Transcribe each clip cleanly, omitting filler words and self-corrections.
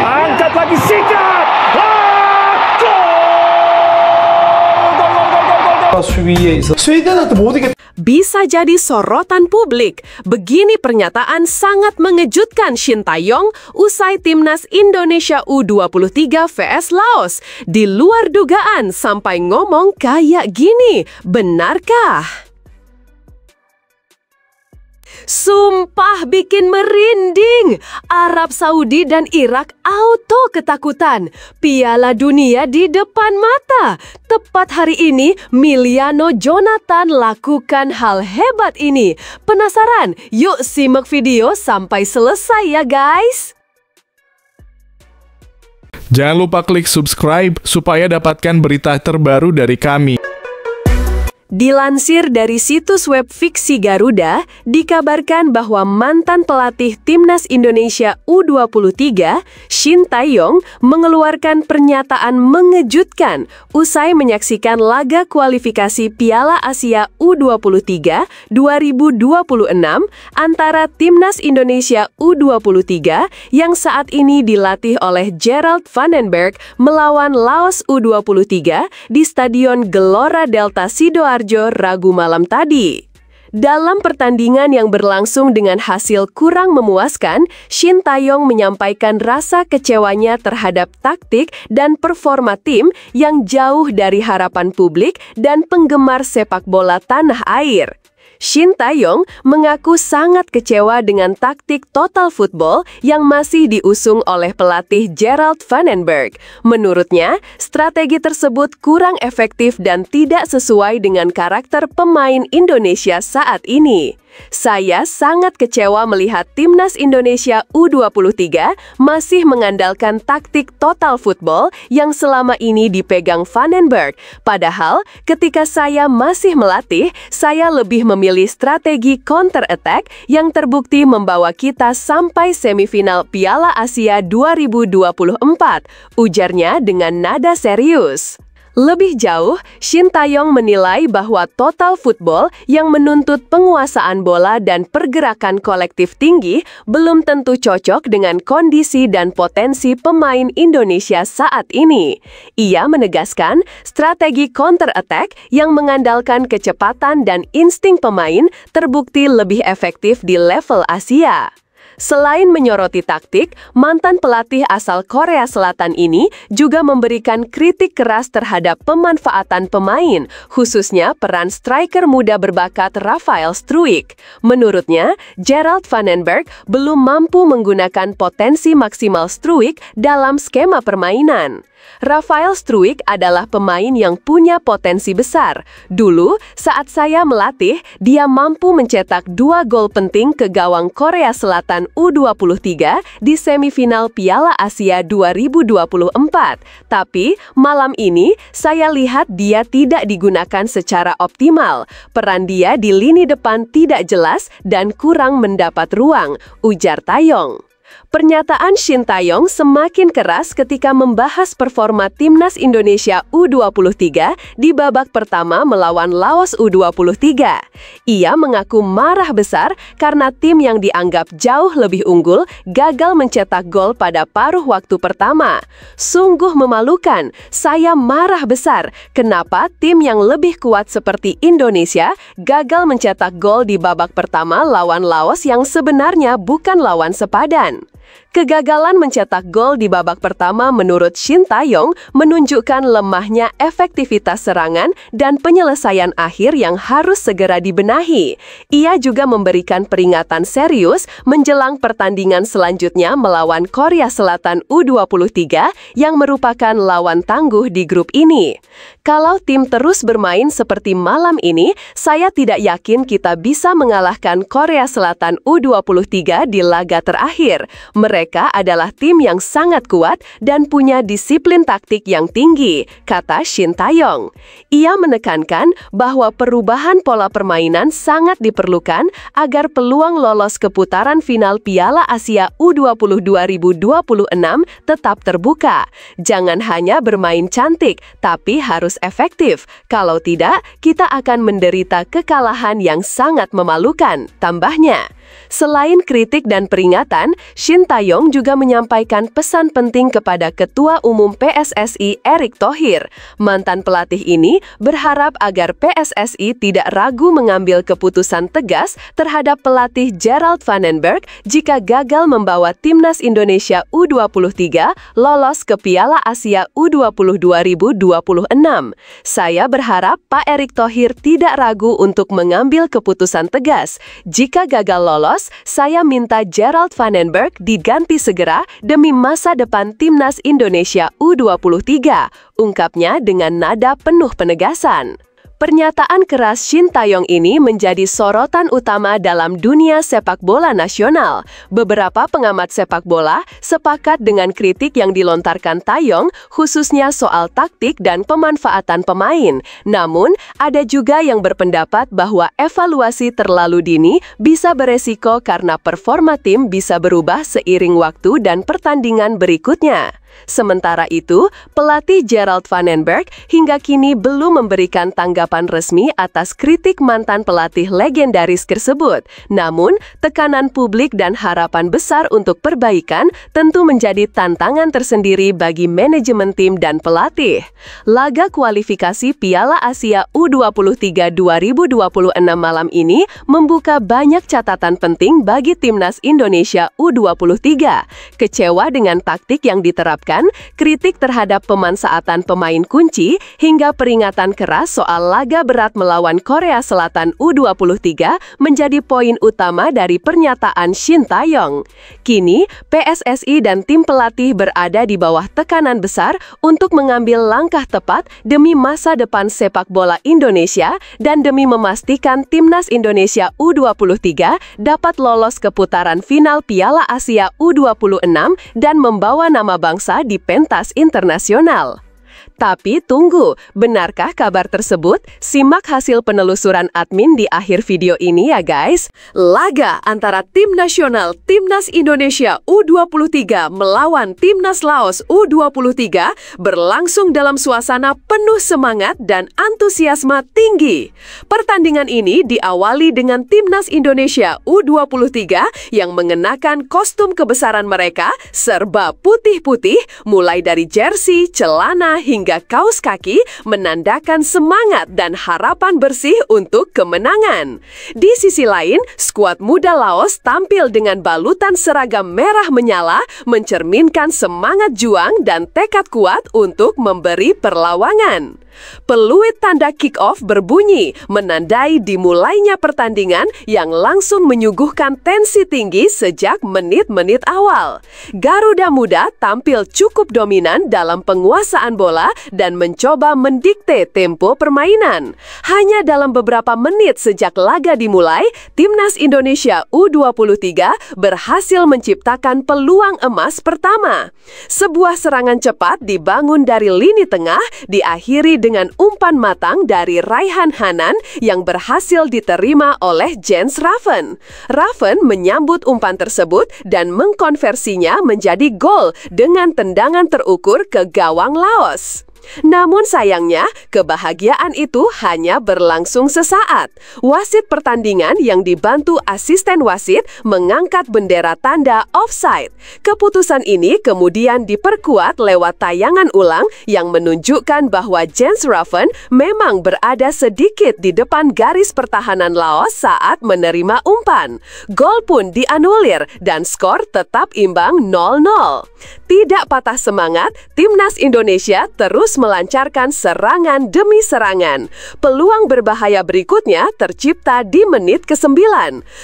Angkat lagi, sikat. Bisa jadi sorotan publik. Begini pernyataan sangat mengejutkan Shin Tae-yong usai Timnas Indonesia U23 vs Laos. Di luar dugaan sampai ngomong kayak gini. Benarkah? Sumpah bikin merinding. Arab Saudi dan Irak auto ketakutan. Piala Dunia di depan mata. Tepat hari ini, Miliano Jonathan lakukan hal hebat ini. Penasaran? Yuk simak video sampai selesai ya guys. Jangan lupa klik subscribe supaya dapatkan berita terbaru dari kami. Dilansir dari situs web Fiksi Garuda, dikabarkan bahwa mantan pelatih Timnas Indonesia U23, Shin Tae-yong, mengeluarkan pernyataan mengejutkan usai menyaksikan laga kualifikasi Piala Asia U23 2026 antara Timnas Indonesia U23 yang saat ini dilatih oleh Gerald Vandenberg melawan Laos U23 di Stadion Gelora Delta Sidoarjo Rabu malam tadi. Dalam pertandingan yang berlangsung dengan hasil kurang memuaskan, Shin Tae-yong menyampaikan rasa kecewanya terhadap taktik dan performa tim yang jauh dari harapan publik dan penggemar sepak bola tanah air. Shin Tae-yong mengaku sangat kecewa dengan taktik total football yang masih diusung oleh pelatih Gerald Vandenberg. Menurutnya, strategi tersebut kurang efektif dan tidak sesuai dengan karakter pemain Indonesia saat ini. Saya sangat kecewa melihat Timnas Indonesia U23 masih mengandalkan taktik total football yang selama ini dipegang Vandenberg. Padahal, ketika saya masih melatih, saya lebih memilih strategi counter attack yang terbukti membawa kita sampai semifinal Piala Asia 2024, ujarnya dengan nada serius. Lebih jauh, Shin Tae-yong menilai bahwa total football yang menuntut penguasaan bola dan pergerakan kolektif tinggi belum tentu cocok dengan kondisi dan potensi pemain Indonesia saat ini. Ia menegaskan strategi counter attack yang mengandalkan kecepatan dan insting pemain terbukti lebih efektif di level Asia. Selain menyoroti taktik, mantan pelatih asal Korea Selatan ini juga memberikan kritik keras terhadap pemanfaatan pemain, khususnya peran striker muda berbakat Rafael Struijk. Menurutnya, Gerald Vandenberg belum mampu menggunakan potensi maksimal Struijk dalam skema permainan. Rafael Struijk adalah pemain yang punya potensi besar. Dulu, saat saya melatih, dia mampu mencetak 2 gol penting ke gawang Korea Selatan U23 di semifinal Piala Asia 2024. Tapi, malam ini, saya lihat dia tidak digunakan secara optimal. Peran dia di lini depan tidak jelas dan kurang mendapat ruang, ujar Tae-yong. Pernyataan Shin Tae-yong semakin keras ketika membahas performa Timnas Indonesia U23 di babak pertama melawan Laos U23. Ia mengaku marah besar karena tim yang dianggap jauh lebih unggul gagal mencetak gol pada paruh waktu pertama. Sungguh memalukan, saya marah besar kenapa tim yang lebih kuat seperti Indonesia gagal mencetak gol di babak pertama lawan Laos yang sebenarnya bukan lawan sepadan. Kegagalan mencetak gol di babak pertama menurut Shin Tae-yong menunjukkan lemahnya efektivitas serangan dan penyelesaian akhir yang harus segera dibenahi. Ia juga memberikan peringatan serius menjelang pertandingan selanjutnya melawan Korea Selatan U23 yang merupakan lawan tangguh di grup ini. Kalau tim terus bermain seperti malam ini, saya tidak yakin kita bisa mengalahkan Korea Selatan U23 di laga terakhir. Mereka adalah tim yang sangat kuat dan punya disiplin taktik yang tinggi, kata Shin Tae-yong. Ia menekankan bahwa perubahan pola permainan sangat diperlukan agar peluang lolos ke putaran final Piala Asia U20 2026 tetap terbuka. Jangan hanya bermain cantik, tapi harus efektif. Kalau tidak, kita akan menderita kekalahan yang sangat memalukan, tambahnya. Selain kritik dan peringatan, Shin Tae-yong juga menyampaikan pesan penting kepada Ketua Umum PSSI Erick Thohir. Mantan pelatih ini berharap agar PSSI tidak ragu mengambil keputusan tegas terhadap pelatih Gerald Vandenberg jika gagal membawa timnas Indonesia U23 lolos ke Piala Asia U20 2026. Saya berharap Pak Erick Thohir tidak ragu untuk mengambil keputusan tegas. Jika gagal lolos, saya minta Gerald Vandenberg diganti segera demi masa depan timnas Indonesia U23, ungkapnya dengan nada penuh penegasan. Pernyataan keras Shin Tae-yong ini menjadi sorotan utama dalam dunia sepak bola nasional. Beberapa pengamat sepak bola sepakat dengan kritik yang dilontarkan Tae-yong, khususnya soal taktik dan pemanfaatan pemain. Namun, ada juga yang berpendapat bahwa evaluasi terlalu dini bisa beresiko karena performa tim bisa berubah seiring waktu dan pertandingan berikutnya. Sementara itu, pelatih Gerald Vandenberg hingga kini belum memberikan tanggapan resmi atas kritik mantan pelatih legendaris tersebut. Namun, tekanan publik dan harapan besar untuk perbaikan tentu menjadi tantangan tersendiri bagi manajemen tim dan pelatih. Laga kualifikasi Piala Asia U23 2026 malam ini membuka banyak catatan penting bagi timnas Indonesia U23. Kecewa dengan taktik yang diterapkan, kritik terhadap pemanfaatan pemain kunci, hingga peringatan keras soal laga berat melawan Korea Selatan U23 menjadi poin utama dari pernyataan Shin Tae-yong. Kini, PSSI dan tim pelatih berada di bawah tekanan besar untuk mengambil langkah tepat demi masa depan sepak bola Indonesia dan demi memastikan timnas Indonesia U23 dapat lolos ke putaran final Piala Asia U26 dan membawa nama bangsa di pentas internasional. Tapi tunggu, benarkah kabar tersebut? Simak hasil penelusuran admin di akhir video ini ya guys. Laga antara tim nasional Timnas Indonesia U23 melawan Timnas Laos U23 berlangsung dalam suasana penuh semangat dan antusiasme tinggi. Pertandingan ini diawali dengan Timnas Indonesia U23 yang mengenakan kostum kebesaran mereka serba putih-putih, mulai dari jersey, celana, hingga kaos kaki, menandakan semangat dan harapan bersih untuk kemenangan. Di sisi lain, skuad muda Laos tampil dengan balutan seragam merah menyala, mencerminkan semangat juang dan tekad kuat untuk memberi perlawanan. Peluit tanda kick-off berbunyi, menandai dimulainya pertandingan yang langsung menyuguhkan tensi tinggi sejak menit-menit awal. Garuda Muda tampil cukup dominan dalam penguasaan bola dan mencoba mendikte tempo permainan. Hanya dalam beberapa menit sejak laga dimulai, Timnas Indonesia U23 berhasil menciptakan peluang emas pertama. Sebuah serangan cepat dibangun dari lini tengah, diakhiri dengan umpan matang dari Raihan Hanan yang berhasil diterima oleh Jens Raven. Raven menyambut umpan tersebut dan mengkonversinya menjadi gol dengan tendangan terukur ke gawang Laos. Namun sayangnya, kebahagiaan itu hanya berlangsung sesaat. Wasit pertandingan yang dibantu asisten wasit mengangkat bendera tanda offside. Keputusan ini kemudian diperkuat lewat tayangan ulang yang menunjukkan bahwa Jens Raven memang berada sedikit di depan garis pertahanan Laos saat menerima umpan. Gol pun dianulir dan skor tetap imbang 0-0. Tidak patah semangat, Timnas Indonesia terus melancarkan serangan demi serangan. Peluang berbahaya berikutnya tercipta di menit ke-9.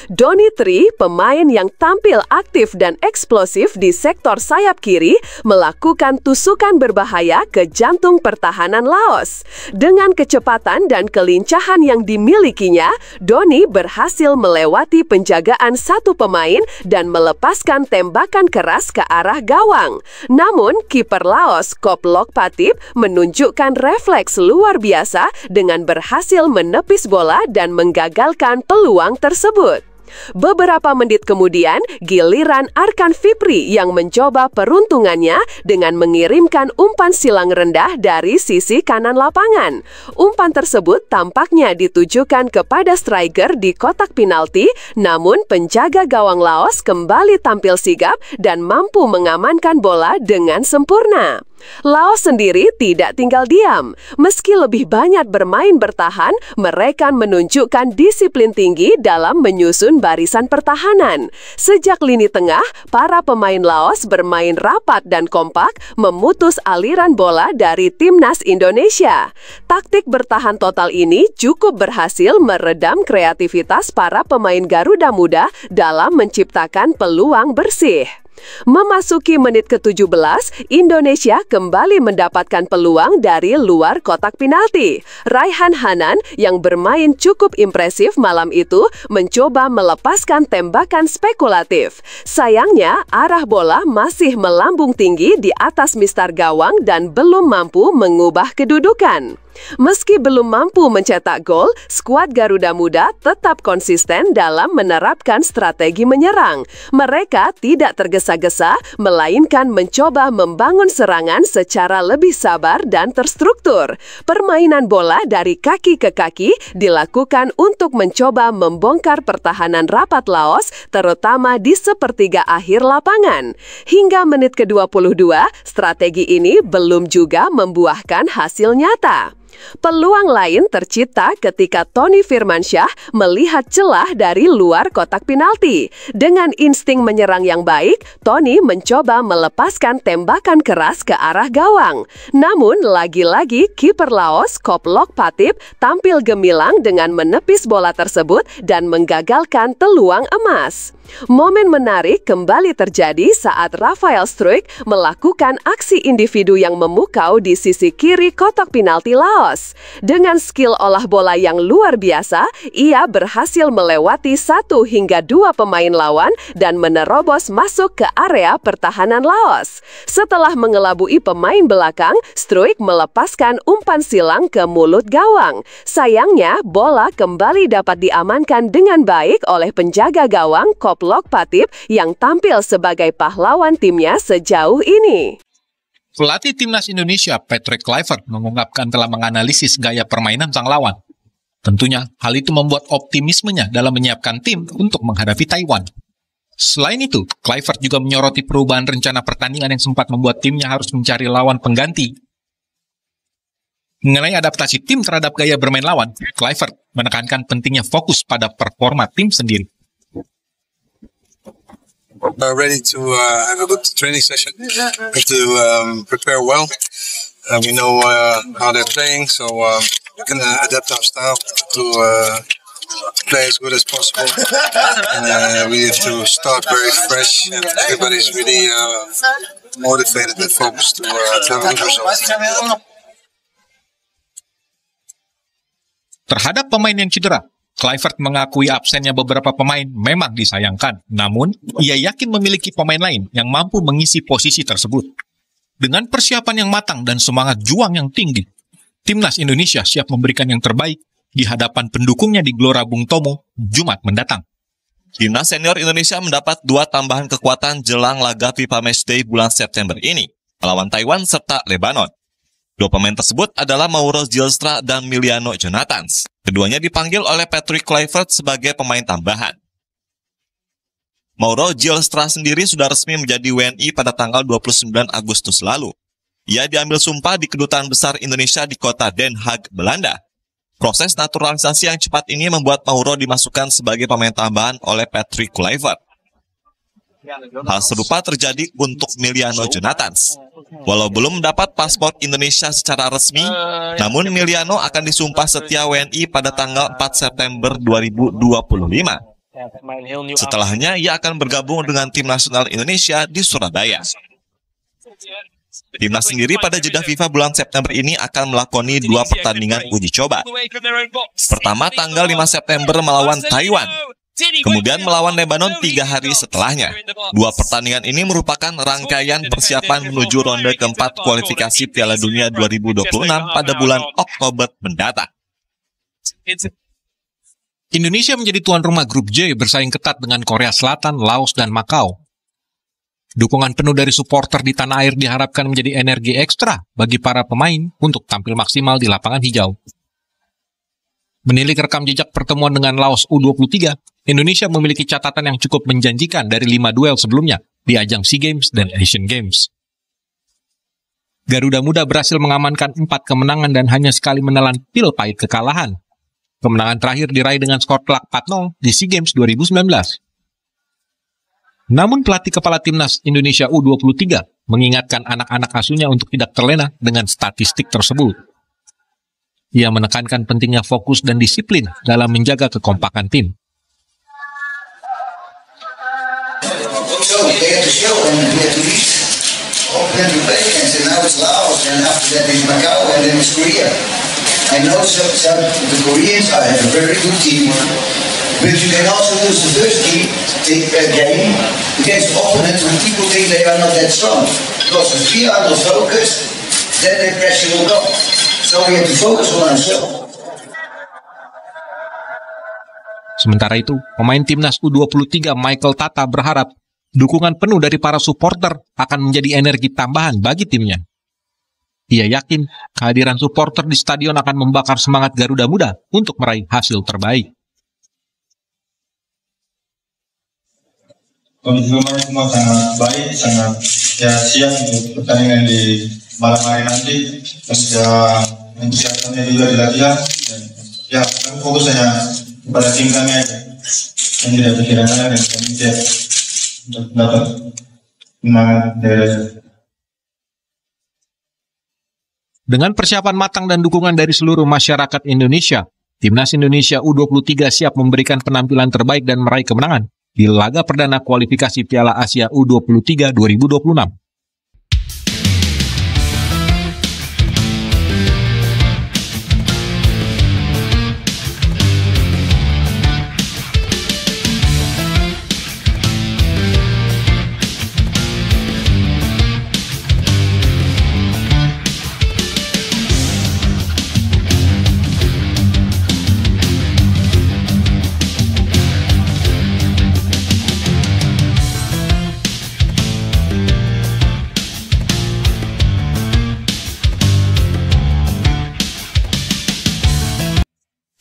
Donny Tri, pemain yang tampil aktif dan eksplosif di sektor sayap kiri, melakukan tusukan berbahaya ke jantung pertahanan Laos. Dengan kecepatan dan kelincahan yang dimilikinya, Donny berhasil melewati penjagaan satu pemain dan melepaskan tembakan keras ke arah gawang. Namun, kiper Laos, Koplok Patip, menunjukkan refleks luar biasa dengan berhasil menepis bola dan menggagalkan peluang tersebut. Beberapa menit kemudian, giliran Arkan Fikri yang mencoba peruntungannya dengan mengirimkan umpan silang rendah dari sisi kanan lapangan. Umpan tersebut tampaknya ditujukan kepada striker di kotak penalti, namun penjaga gawang Laos kembali tampil sigap dan mampu mengamankan bola dengan sempurna. Laos sendiri tidak tinggal diam. Meski lebih banyak bermain bertahan, mereka menunjukkan disiplin tinggi dalam menyusun barisan pertahanan. Sejak lini tengah, para pemain Laos bermain rapat dan kompak, memutus aliran bola dari timnas Indonesia. Taktik bertahan total ini cukup berhasil meredam kreativitas para pemain Garuda Muda dalam menciptakan peluang bersih. Memasuki menit ke-17, Indonesia kembali mendapatkan peluang dari luar kotak penalti. Raihan Hanan yang bermain cukup impresif malam itu mencoba melepaskan tembakan spekulatif. Sayangnya, arah bola masih melambung tinggi di atas mistar gawang dan belum mampu mengubah kedudukan. Meski belum mampu mencetak gol, skuad Garuda Muda tetap konsisten dalam menerapkan strategi menyerang. Mereka tidak tergesa-gesa, melainkan mencoba membangun serangan secara lebih sabar dan terstruktur. Permainan bola dari kaki ke kaki dilakukan untuk mencoba membongkar pertahanan rapat Laos, terutama di sepertiga akhir lapangan. Hingga menit ke-22, strategi ini belum juga membuahkan hasil nyata. Peluang lain tercipta ketika Tony Firmansyah melihat celah dari luar kotak penalti. Dengan insting menyerang yang baik, Tony mencoba melepaskan tembakan keras ke arah gawang. Namun, lagi-lagi kiper Laos, Koplok Patip, tampil gemilang dengan menepis bola tersebut dan menggagalkan peluang emas. Momen menarik kembali terjadi saat Rafael Struijk melakukan aksi individu yang memukau di sisi kiri kotak penalti Laos. Dengan skill olah bola yang luar biasa, ia berhasil melewati 1 hingga 2 pemain lawan dan menerobos masuk ke area pertahanan Laos. Setelah mengelabui pemain belakang, Struijk melepaskan umpan silang ke mulut gawang. Sayangnya, bola kembali dapat diamankan dengan baik oleh penjaga gawang Koplok Patip yang tampil sebagai pahlawan timnya sejauh ini. Pelatih timnas Indonesia Patrick Kluivert mengungkapkan telah menganalisis gaya permainan sang lawan. Tentunya hal itu membuat optimismenya dalam menyiapkan tim untuk menghadapi Taiwan. Selain itu, Kluivert juga menyoroti perubahan rencana pertandingan yang sempat membuat timnya harus mencari lawan pengganti. Mengenai adaptasi tim terhadap gaya bermain lawan, Kluivert menekankan pentingnya fokus pada performa tim sendiri. Ready to have a good training session, to prepare well. We know how they're playing, so we can adapt our style to play as good as possible. We need to start very fresh, and everybody's really motivated and focused to have a good result. Terhadap pemain yang cedera, Kluivert mengakui absennya beberapa pemain memang disayangkan, namun ia yakin memiliki pemain lain yang mampu mengisi posisi tersebut. Dengan persiapan yang matang dan semangat juang yang tinggi, timnas Indonesia siap memberikan yang terbaik di hadapan pendukungnya di Gelora Bung Tomo Jumat mendatang. Timnas senior Indonesia mendapat 2 tambahan kekuatan jelang laga FIFA Matchday bulan September ini, melawan Taiwan serta Lebanon. 2 pemain tersebut adalah Mauro Zylstra dan Miliano Jonathans. Keduanya dipanggil oleh Patrick Kluivert sebagai pemain tambahan. Mauro Zylstra sendiri sudah resmi menjadi WNI pada tanggal 29 Agustus lalu. Ia diambil sumpah di Kedutaan Besar Indonesia di kota Den Haag, Belanda. Proses naturalisasi yang cepat ini membuat Mauro dimasukkan sebagai pemain tambahan oleh Patrick Kluivert. Hal serupa terjadi untuk Miliano Jonathans. Walau belum mendapat paspor Indonesia secara resmi, namun Miliano akan disumpah setia WNI pada tanggal 4 September 2025. Setelahnya, ia akan bergabung dengan tim nasional Indonesia di Surabaya. Timnas sendiri pada jeda FIFA bulan September ini akan melakoni 2 pertandingan uji coba. Pertama tanggal 5 September melawan Taiwan. Kemudian melawan Lebanon 3 hari setelahnya. 2 pertandingan ini merupakan rangkaian persiapan menuju ronde keempat kualifikasi Piala Dunia 2026 pada bulan Oktober mendatang. Indonesia menjadi tuan rumah grup J bersaing ketat dengan Korea Selatan, Laos, dan Makau. Dukungan penuh dari supporter di tanah air diharapkan menjadi energi ekstra bagi para pemain untuk tampil maksimal di lapangan hijau. Menilik rekam jejak pertemuan dengan Laos U23, Indonesia memiliki catatan yang cukup menjanjikan dari 5 duel sebelumnya di ajang SEA Games dan Asian Games. Garuda Muda berhasil mengamankan 4 kemenangan dan hanya sekali menelan pil pahit kekalahan. Kemenangan terakhir diraih dengan skor telak 4-0 di SEA Games 2019. Namun pelatih kepala timnas Indonesia U23 mengingatkan anak-anak asuhnya untuk tidak terlena dengan statistik tersebut. Ia menekankan pentingnya fokus dan disiplin dalam menjaga kekompakan tim. I know some the Koreans are a very good team, but you can also lose the first game against opponents when people think they are not that strong. Because if we are not focused, then the pressure will come. So we have to focus on ourselves. Sementara itu, pemain timnas U23 Michael Tata berharap dukungan penuh dari para supporter akan menjadi energi tambahan bagi timnya. Ia yakin kehadiran supporter di stadion akan membakar semangat Garuda Muda untuk meraih hasil terbaik. Kondisi pemain semua sangat baik, sangat siap untuk pertandingan di malam hari nanti. Sudah mempersiapkannya juga di latihan. Dan kami fokus hanya pada tim kami aja. Yang tidak pikiran dan kami siap untuk dapat kemenangan dari. Dengan persiapan matang dan dukungan dari seluruh masyarakat Indonesia, Timnas Indonesia U23 siap memberikan penampilan terbaik dan meraih kemenangan di laga perdana kualifikasi Piala Asia U23 2026.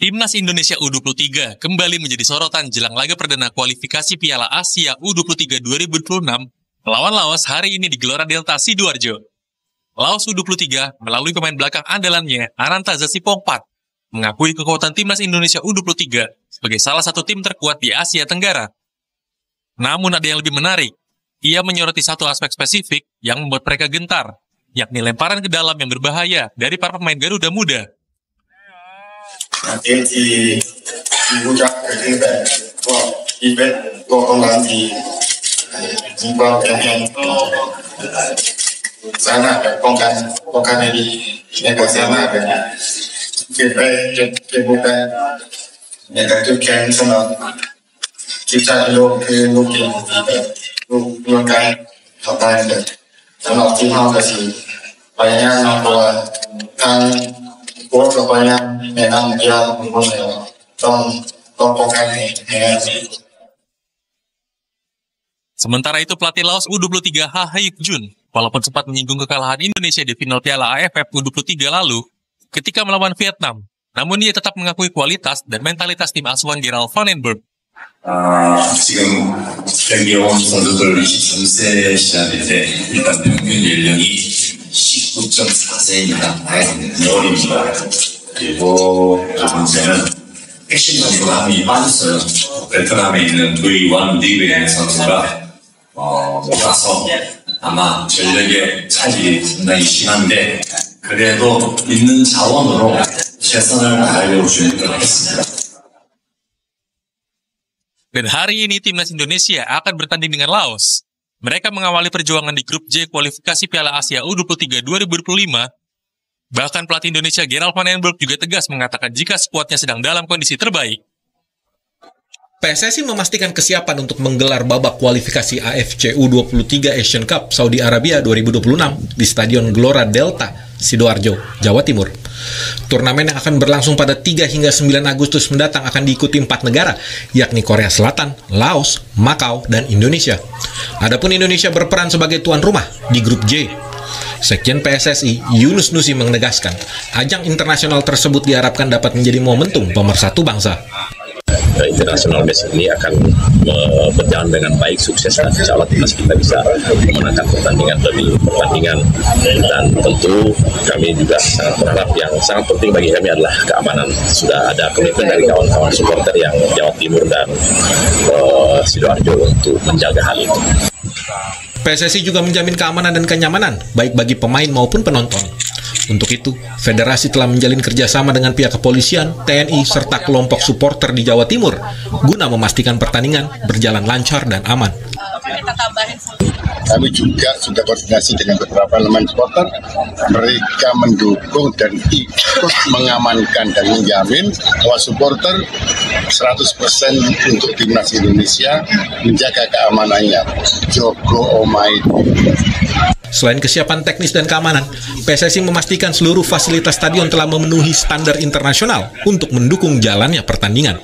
Timnas Indonesia U23 kembali menjadi sorotan jelang laga perdana kualifikasi Piala Asia U23 2026 melawan Laos hari ini di Gelora Delta Sidoarjo. Laos U23 melalui pemain belakang andalannya Ananta Zasipongpat mengakui kekuatan Timnas Indonesia U23 sebagai salah satu tim terkuat di Asia Tenggara. Namun ada yang lebih menarik, ia menyoroti satu aspek spesifik yang membuat mereka gentar, yakni lemparan ke dalam yang berbahaya dari para pemain Garuda Muda. Tim thì hữu chắc cái thứ về của event của công đoàn thì chúng tôi em sáng nào phải phong can này đi em có sáng nào phải cái về cái bộ về em có chụp kèm xong rồi chụp ra lô cái lô tiền thì lô cái học bài được xong rồi team học cái gì bài nha nó của thằng Sementara itu pelatih Laos U23 Ha Hyuk Jun, walaupun sempat menyinggung kekalahan Indonesia di final Piala AFF U23 lalu ketika melawan Vietnam, namun dia tetap mengakui kualitas dan mentalitas tim asuhan Gerald Van den Berg. 지금 경기 온 선수들 23세 시합인데 일단 평균 연령이 19.4세입니다. 어립니다. 그리고 두 번째는 핵심 선수가 한 명이 빠졌어요. 베트남에 있는 V1 리그의 선수가 와서 아마 전력의 차질이 상당히 심한데 그래도 있는 자원으로 최선을 다하려고 준비를 했습니다. Dan hari ini Timnas Indonesia akan bertanding dengan Laos. Mereka mengawali perjuangan di grup J kualifikasi Piala Asia U23 2025. Bahkan pelatih Indonesia Gerald Van den Berg juga tegas mengatakan jika skuadnya sedang dalam kondisi terbaik. PSSI memastikan kesiapan untuk menggelar babak kualifikasi AFC U23 Asian Cup Saudi Arabia 2026 di Stadion Gelora Delta, Sidoarjo, Jawa Timur. Turnamen yang akan berlangsung pada 3 hingga 9 Agustus mendatang akan diikuti 4 negara, yakni Korea Selatan, Laos, Makau, dan Indonesia. Adapun Indonesia berperan sebagai tuan rumah di grup J. Sekjen PSSI Yunus Nusi menegaskan, ajang internasional tersebut diharapkan dapat menjadi momentum pemersatu bangsa. International match ini akan berjalan dengan baik, sukses, dan insya Allah timnas kita bisa memenangkan pertandingan dan tentu kami juga sangat berharap yang sangat penting bagi kami adalah keamanan. Sudah ada komitmen dari kawan-kawan supporter yang Jawa Timur dan Sidoarjo untuk menjaga hal itu. PSSI juga menjamin keamanan dan kenyamanan, baik bagi pemain maupun penonton. Untuk itu, Federasi telah menjalin kerjasama dengan pihak kepolisian, TNI, serta kelompok supporter di Jawa Timur, guna memastikan pertandingan berjalan lancar dan aman. Kami juga sudah koordinasi dengan beberapa elemen supporter. Mereka mendukung dan ikut mengamankan dan menjamin bahwa supporter 100% untuk timnas Indonesia menjaga keamanannya. Jogo Omai. Selain kesiapan teknis dan keamanan, PSSI memastikan seluruh fasilitas stadion telah memenuhi standar internasional untuk mendukung jalannya pertandingan.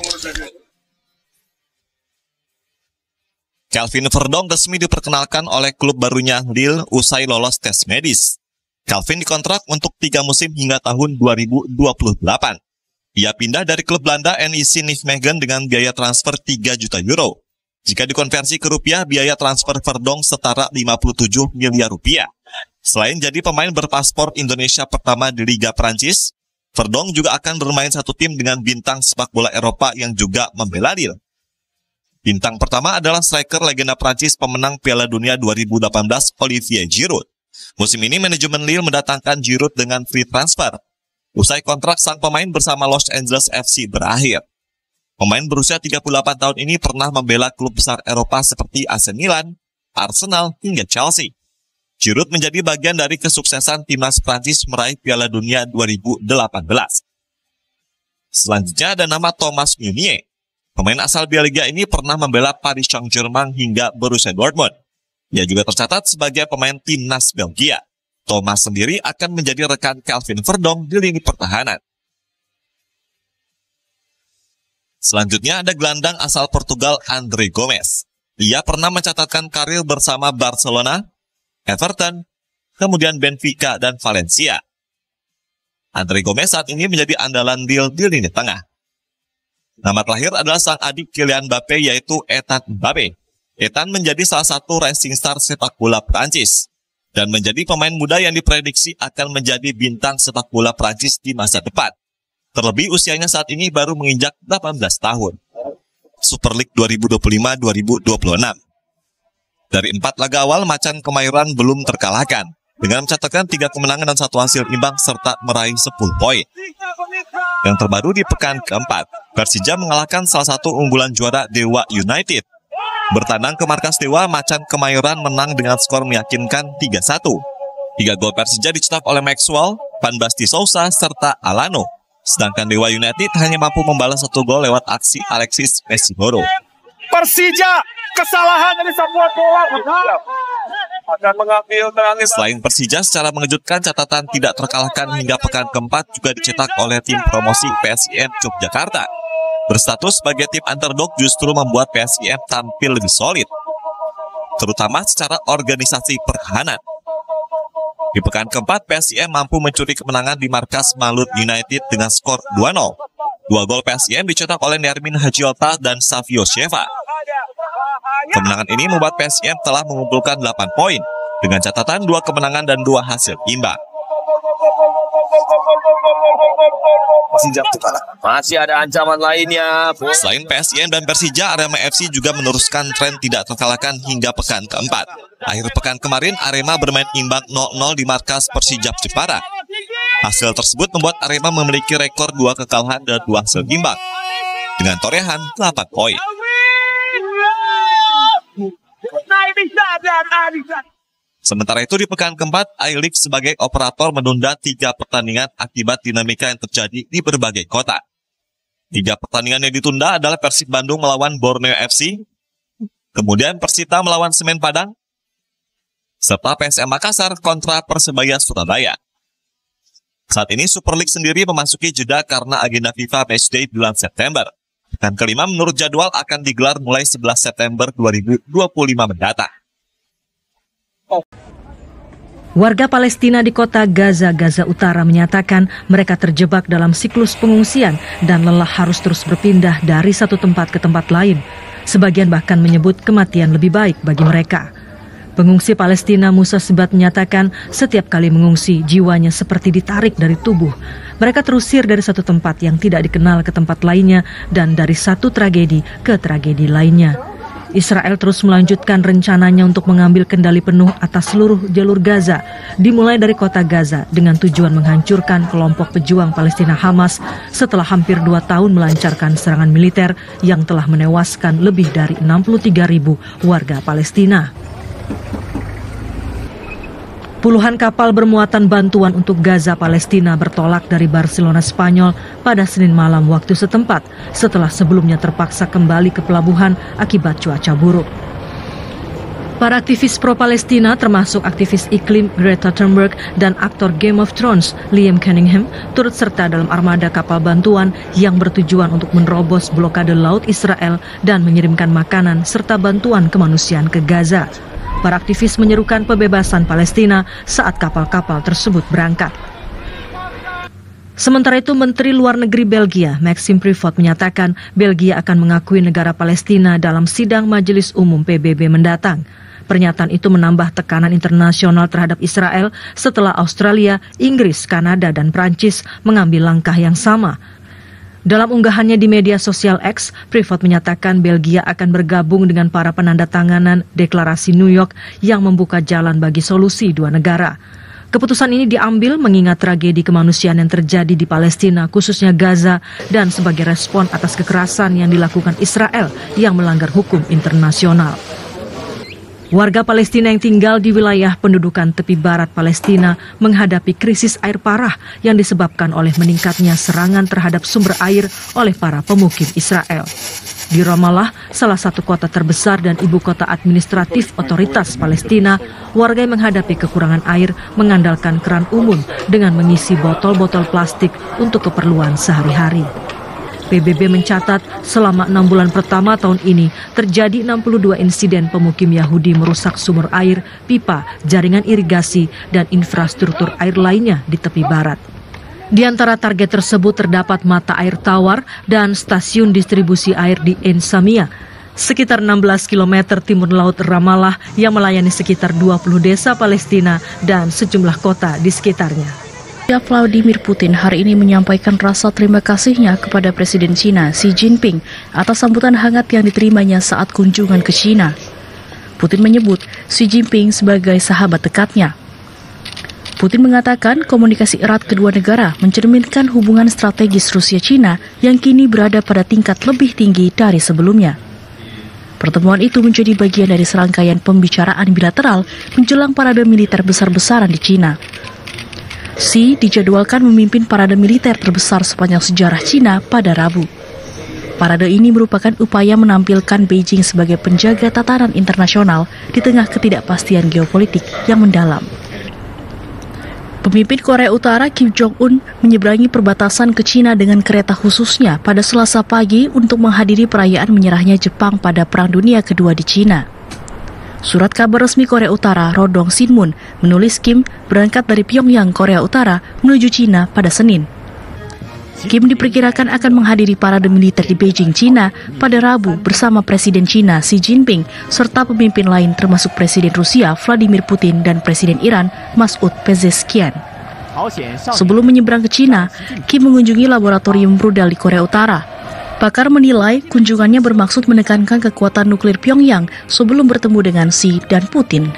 Kelvin Verdong resmi diperkenalkan oleh klub barunya Lille usai lolos tes medis. Kelvin dikontrak untuk 3 musim hingga tahun 2028. Ia pindah dari klub Belanda NEC Nijmegen dengan biaya transfer 3 juta euro. Jika dikonversi ke rupiah, biaya transfer Verdong setara 57 miliar rupiah. Selain jadi pemain berpaspor Indonesia pertama di Liga Prancis, Verdong juga akan bermain satu tim dengan bintang sepak bola Eropa yang juga membela Lille. Bintang pertama adalah striker legenda Prancis pemenang Piala Dunia 2018 Olivier Giroud. Musim ini manajemen Lille mendatangkan Giroud dengan free transfer. Usai kontrak sang pemain bersama Los Angeles FC berakhir. Pemain berusia 38 tahun ini pernah membela klub besar Eropa seperti AC Milan, Arsenal, hingga Chelsea. Giroud menjadi bagian dari kesuksesan timnas Prancis meraih Piala Dunia 2018. Selanjutnya ada nama Thomas Meunier. Pemain asal Belgia ini pernah membela Paris Saint-Germain hingga Borussia Dortmund. Ia juga tercatat sebagai pemain timnas Belgia. Thomas sendiri akan menjadi rekan Kelvin Verdong di lini pertahanan. Selanjutnya ada gelandang asal Portugal André Gomes. Ia pernah mencatatkan karir bersama Barcelona, Everton, kemudian Benfica dan Valencia. André Gomes saat ini menjadi andalan Lille di lini tengah. Nama terakhir adalah sang adik Kylian Mbappe yaitu Ethan Mbappe. Ethan menjadi salah satu rising star sepak bola Prancis dan menjadi pemain muda yang diprediksi akan menjadi bintang sepak bola Prancis di masa depan. Terlebih usianya saat ini baru menginjak 18 tahun. Super League 2025-2026. Dari 4 laga awal, Macan Kemayoran belum terkalahkan, dengan mencatatkan 3 kemenangan dan 1 hasil imbang serta meraih 10 poin. Yang terbaru di pekan keempat, Persija mengalahkan salah satu unggulan juara Dewa United. Bertandang ke markas Dewa, Macan Kemayoran menang dengan skor meyakinkan 3-1. 3 gol Persija dicetak oleh Maxwell, Van Basti Sousa, serta Alano. Sedangkan Dewa United hanya mampu membalas 1 gol lewat aksi Alexis Mesiboro. Persija, kesalahan dari Samuel Bola akan mengambil terangis. Selain Persija, secara mengejutkan catatan tidak terkalahkan hingga pekan keempat juga dicetak oleh tim promosi PSIM Yogyakarta. Berstatus sebagai tim underdog justru membuat PSIM tampil lebih solid, terutama secara organisasi pertahanan. Di pekan keempat, PSIM mampu mencuri kemenangan di markas Malut United dengan skor 2-0. 2 gol PSIM dicetak oleh Nermin Hajiota dan Savio Sheva. Kemenangan ini membuat PSIM telah mengumpulkan 8 poin, dengan catatan 2 kemenangan dan 2 hasil imbang. Masih ada ancaman lainnya. Selain PSIM dan Persija, Arema FC juga meneruskan tren tidak terkalahkan hingga pekan keempat. Akhir pekan kemarin, Arema bermain imbang 0-0 di markas Persijap Jepara. Hasil tersebut membuat Arema memiliki rekor 2 kekalahan dan 2 hasil imbang, dengan torehan 8 poin. Sementara itu di pekan keempat, I-League sebagai operator menunda 3 pertandingan akibat dinamika yang terjadi di berbagai kota. 3 pertandingan yang ditunda adalah Persib Bandung melawan Borneo FC, kemudian Persita melawan Semen Padang, serta PSM Makassar kontra Persebaya Surabaya. Saat ini Super League sendiri memasuki jeda karena agenda FIFA Matchday bulan September. Pekan kelima menurut jadwal akan digelar mulai 11 September 2025 mendatang. Warga Palestina di kota Gaza Utara menyatakan mereka terjebak dalam siklus pengungsian dan lelah harus terus berpindah dari satu tempat ke tempat lain. Sebagian bahkan menyebut kematian lebih baik bagi mereka. Pengungsi Palestina Musa Sebat menyatakan setiap kali mengungsi jiwanya seperti ditarik dari tubuh. Mereka terusir dari satu tempat yang tidak dikenal ke tempat lainnya dan dari satu tragedi ke tragedi lainnya. Israel terus melanjutkan rencananya untuk mengambil kendali penuh atas seluruh jalur Gaza, dimulai dari kota Gaza dengan tujuan menghancurkan kelompok pejuang Palestina Hamas setelah hampir 2 tahun melancarkan serangan militer yang telah menewaskan lebih dari 63.000 warga Palestina. Puluhan kapal bermuatan bantuan untuk Gaza Palestina bertolak dari Barcelona Spanyol pada Senin malam waktu setempat setelah sebelumnya terpaksa kembali ke pelabuhan akibat cuaca buruk. Para aktivis pro-Palestina termasuk aktivis iklim Greta Thunberg dan aktor Game of Thrones Liam Cunningham turut serta dalam armada kapal bantuan yang bertujuan untuk menerobos blokade laut Israel dan mengirimkan makanan serta bantuan kemanusiaan ke Gaza. Para aktivis menyerukan pembebasan Palestina saat kapal-kapal tersebut berangkat. Sementara itu, Menteri Luar Negeri Belgia, Maxime Prevot, menyatakan Belgia akan mengakui negara Palestina dalam sidang Majelis Umum PBB mendatang. Pernyataan itu menambah tekanan internasional terhadap Israel setelah Australia, Inggris, Kanada, dan Prancis mengambil langkah yang sama. Dalam unggahannya di media sosial X, Prevot menyatakan Belgia akan bergabung dengan para penandatanganan deklarasi New York yang membuka jalan bagi solusi dua negara. Keputusan ini diambil mengingat tragedi kemanusiaan yang terjadi di Palestina, khususnya Gaza, dan sebagai respon atas kekerasan yang dilakukan Israel yang melanggar hukum internasional. Warga Palestina yang tinggal di wilayah pendudukan tepi barat Palestina menghadapi krisis air parah yang disebabkan oleh meningkatnya serangan terhadap sumber air oleh para pemukim Israel. Di Ramallah, salah satu kota terbesar dan ibu kota administratif otoritas Palestina, warga yang menghadapi kekurangan air mengandalkan keran umum dengan mengisi botol-botol plastik untuk keperluan sehari-hari. PBB mencatat selama 6 bulan pertama tahun ini terjadi 62 insiden pemukim Yahudi merusak sumur air, pipa, jaringan irigasi, dan infrastruktur air lainnya di tepi barat. Di antara target tersebut terdapat mata air tawar dan stasiun distribusi air di Ein Samia, sekitar 16 km timur laut Ramallah yang melayani sekitar 20 desa Palestina dan sejumlah kota di sekitarnya. Vladimir Putin hari ini menyampaikan rasa terima kasihnya kepada Presiden China Xi Jinping atas sambutan hangat yang diterimanya saat kunjungan ke China. Putin menyebut Xi Jinping sebagai sahabat dekatnya. Putin mengatakan komunikasi erat kedua negara mencerminkan hubungan strategis Rusia-China yang kini berada pada tingkat lebih tinggi dari sebelumnya. Pertemuan itu menjadi bagian dari serangkaian pembicaraan bilateral menjelang parade militer besar-besaran di China. Xi dijadwalkan memimpin parade militer terbesar sepanjang sejarah China pada Rabu. Parade ini merupakan upaya menampilkan Beijing sebagai penjaga tatanan internasional di tengah ketidakpastian geopolitik yang mendalam. Pemimpin Korea Utara Kim Jong-un menyeberangi perbatasan ke China dengan kereta khususnya pada Selasa pagi untuk menghadiri perayaan menyerahnya Jepang pada Perang Dunia Kedua di China. Surat kabar resmi Korea Utara, Rodong Sinmun, menulis Kim berangkat dari Pyongyang, Korea Utara, menuju China pada Senin. Kim diperkirakan akan menghadiri parade militer di Beijing, China pada Rabu bersama Presiden China Xi Jinping serta pemimpin lain termasuk Presiden Rusia Vladimir Putin dan Presiden Iran Masoud Pezeshkian. Sebelum menyeberang ke China, Kim mengunjungi laboratorium rudal di Korea Utara. Pakar menilai kunjungannya bermaksud menekankan kekuatan nuklir Pyongyang sebelum bertemu dengan Xi dan Putin.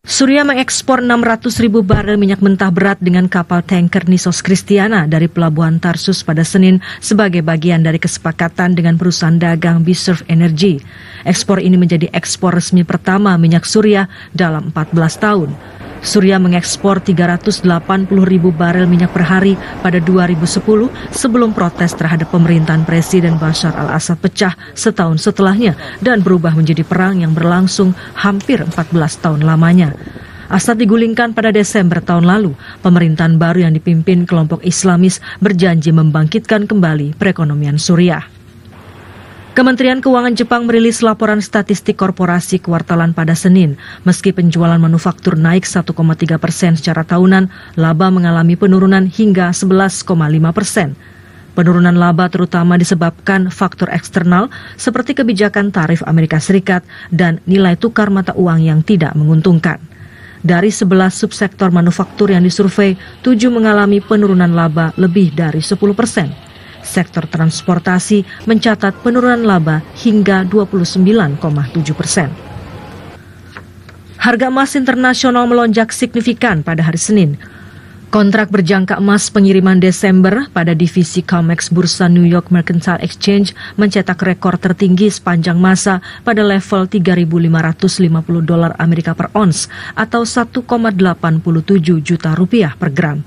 Suriah mengekspor 600.000 barel minyak mentah berat dengan kapal tanker Nissos Christiana dari pelabuhan Tarsus pada Senin sebagai bagian dari kesepakatan dengan perusahaan dagang Bisurf Energy. Ekspor ini menjadi ekspor resmi pertama minyak Suriah dalam 14 tahun. Suriah mengekspor 380.000 barel minyak per hari pada 2010 sebelum protes terhadap pemerintahan Presiden Bashar al-Assad pecah setahun setelahnya dan berubah menjadi perang yang berlangsung hampir 14 tahun lamanya. Assad digulingkan pada Desember tahun lalu, pemerintahan baru yang dipimpin kelompok Islamis berjanji membangkitkan kembali perekonomian Suriah. Kementerian Keuangan Jepang merilis laporan statistik korporasi kuartalan pada Senin. Meski penjualan manufaktur naik 1,3% secara tahunan, laba mengalami penurunan hingga 11,5%. Penurunan laba terutama disebabkan faktor eksternal seperti kebijakan tarif Amerika Serikat dan nilai tukar mata uang yang tidak menguntungkan. Dari 11 subsektor manufaktur yang disurvei, 7 mengalami penurunan laba lebih dari 10%. Sektor transportasi mencatat penurunan laba hingga 29,7%. Harga emas internasional melonjak signifikan pada hari Senin. Kontrak berjangka emas pengiriman Desember pada divisi COMEX Bursa New York Mercantile Exchange mencetak rekor tertinggi sepanjang masa pada level $3.550 Amerika per ons atau 1,87 juta rupiah per gram.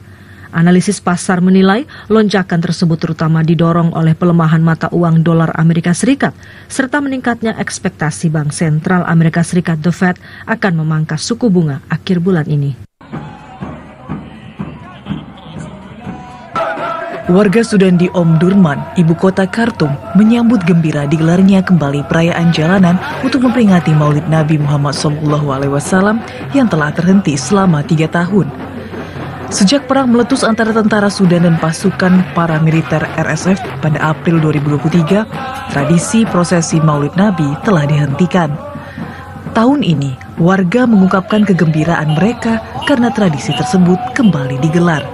Analisis pasar menilai lonjakan tersebut terutama didorong oleh pelemahan mata uang dolar Amerika Serikat serta meningkatnya ekspektasi Bank Sentral Amerika Serikat The Fed akan memangkas suku bunga akhir bulan ini. Warga Sudan di Omdurman, ibu kota Khartoum, menyambut gembira digelarnya kembali perayaan jalanan untuk memperingati Maulid Nabi Muhammad SAW yang telah terhenti selama 3 tahun. Sejak perang meletus antara tentara Sudan dan pasukan paramiliter RSF pada April 2023, tradisi prosesi Maulid Nabi telah dihentikan. Tahun ini, warga mengungkapkan kegembiraan mereka karena tradisi tersebut kembali digelar.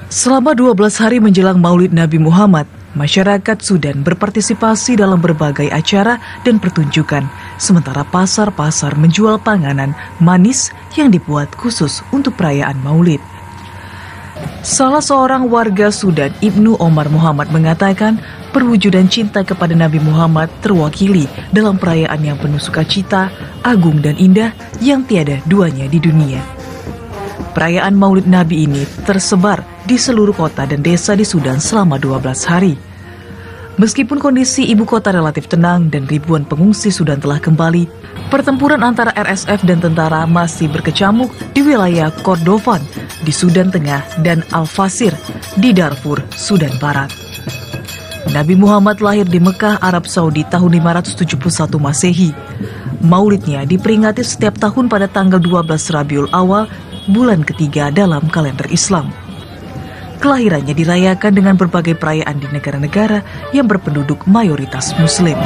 Selama 12 hari menjelang Maulid Nabi Muhammad, masyarakat Sudan berpartisipasi dalam berbagai acara dan pertunjukan, sementara pasar-pasar menjual panganan manis yang dibuat khusus untuk perayaan Maulid. Salah seorang warga Sudan, Ibnu Omar Muhammad, mengatakan perwujudan cinta kepada Nabi Muhammad terwakili dalam perayaan yang penuh sukacita, agung dan indah yang tiada duanya di dunia. Perayaan Maulid Nabi ini tersebar di seluruh kota dan desa di Sudan selama 12 hari. Meskipun kondisi ibu kota relatif tenang dan ribuan pengungsi Sudan telah kembali, pertempuran antara RSF dan tentara masih berkecamuk di wilayah Kordofan di Sudan Tengah dan Al-Fasir di Darfur, Sudan Barat. Nabi Muhammad lahir di Mekah, Arab Saudi tahun 571 Masehi. Maulidnya diperingati setiap tahun pada tanggal 12 Rabiul Awal, bulan ketiga dalam kalender Islam. Kelahirannya dirayakan dengan berbagai perayaan di negara-negara yang berpenduduk mayoritas Muslim.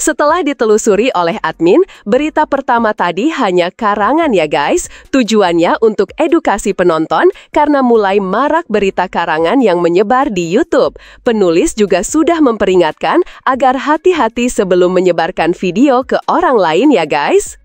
Setelah ditelusuri oleh admin, berita pertama tadi hanya karangan ya guys. Tujuannya untuk edukasi penonton karena mulai marak berita karangan yang menyebar di YouTube. Penulis juga sudah memperingatkan agar hati-hati sebelum menyebarkan video ke orang lain ya guys.